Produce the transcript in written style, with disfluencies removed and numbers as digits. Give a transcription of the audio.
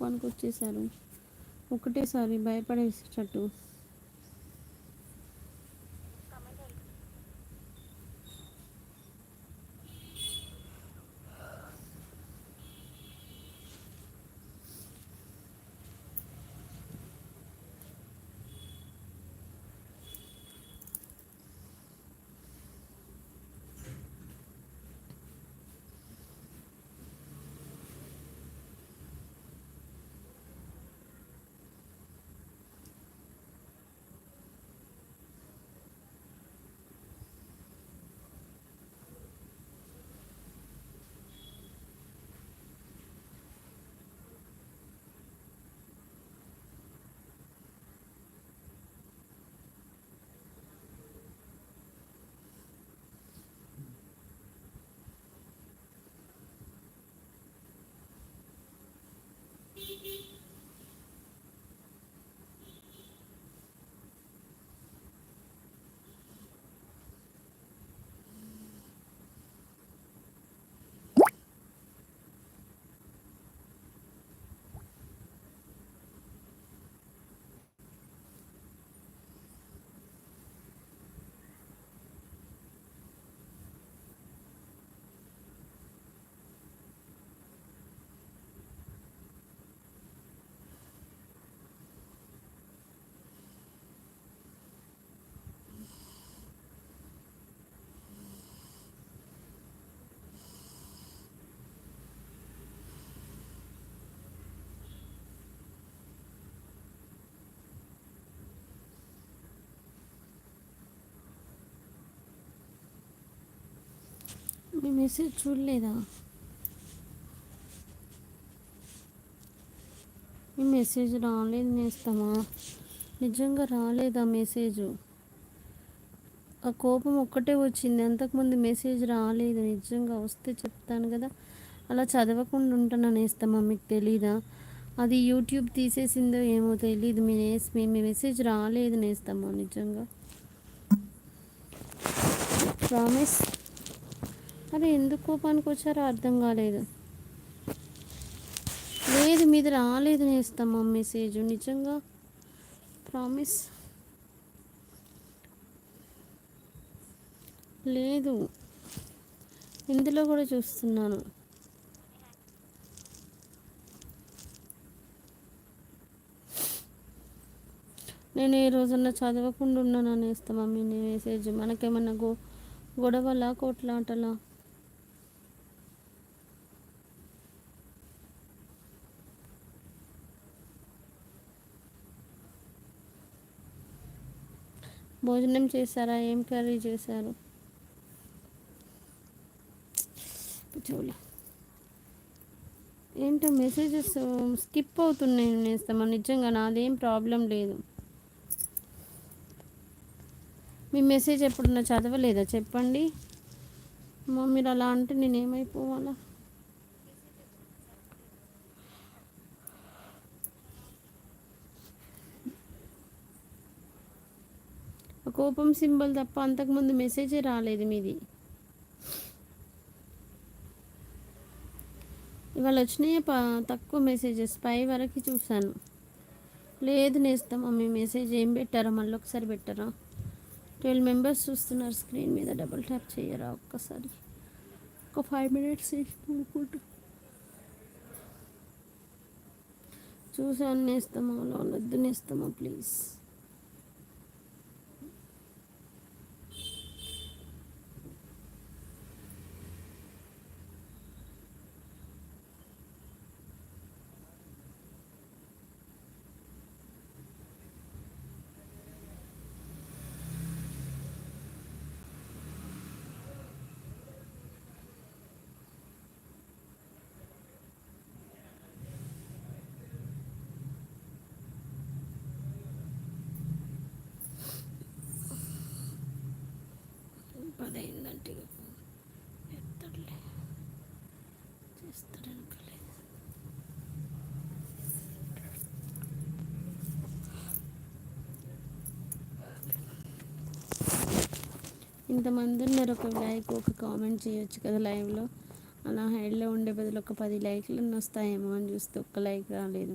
కోపానికి వచ్చేసారు ఒకటేసారి భయపడేసేటట్టు. మీ మెసేజ్ చూడలేదా? మీ మెసేజ్ రాలేదు నేస్తమా, నిజంగా రాలేదా మెసేజ్? ఆ కోపం ఒక్కటే వచ్చింది, అంతకుముందు మెసేజ్ రాలేదు. నిజంగా వస్తే చెప్తాను కదా. అలా చదవకుండా ఉంటాను నేస్తమా, మీకు తెలీదా? అది యూట్యూబ్ తీసేసిందో ఏమో తెలీదు. మీ మెసేజ్ రాలేదు నేస్తమా, నిజంగా ప్రామిస్. అరే ఎందుకు కోపానికి వచ్చారో అర్థం కాలేదు. లేదు మీది రాలేదు నేస్తమా మెసేజ్, నిజంగా ప్రామిస్. లేదు, ఇందులో కూడా చూస్తున్నాను. నేను ఏ రోజన్నా చదవకుండా ఉన్నాను అనేస్తామా మీ మెసేజ్? మనకేమన్నా గొడవలా కొట్లాటలా? భోజనం చేశారా? ఏం కర్రీ చేశారు? చూలే ఏంటో మెసేజెస్ స్కిప్ అవుతున్నాయి నేస్తామా, నిజంగా నాదేం ప్రాబ్లం లేదు. మీ మెసేజ్ ఎప్పుడన్నా చదవలేదా చెప్పండి? మీరు అలా అంటే నేనేమైపోవాలా? కోపం సింబల్ తప్ప అంతకుముందు మెసేజే రాలేదు మీది. ఇవాళ వచ్చినాయి తక్కువ మెసేజెస్, పై వరకు చూశాను. లేదు నేస్తామా మీ మెసేజ్ ఏం పెట్టారా? మళ్ళీ ఒకసారి పెట్టారా? 12 మెంబర్స్ చూస్తున్నారు స్క్రీన్ మీద, డబుల్ ట్యాప్ చేయరా ఒక్కసారి? ఒక 5 minutes అనుకుంటా చూసాను నేస్తామా. అలా వద్దు నేస్తామా ప్లీజ్. పదైందంటే ఎత్తలే చేస్తాడనుకోలేదు. ఇంతమంది ఉన్నారు, ఒక లైక్ ఒక కామెంట్ చేయొచ్చు కదా లైవ్లో. అలా హైడ్లో ఉండే బదులు ఒక 10 లైక్లు వస్తాయేమో అని చూస్తే ఒక్క లైక్ రాలేదు.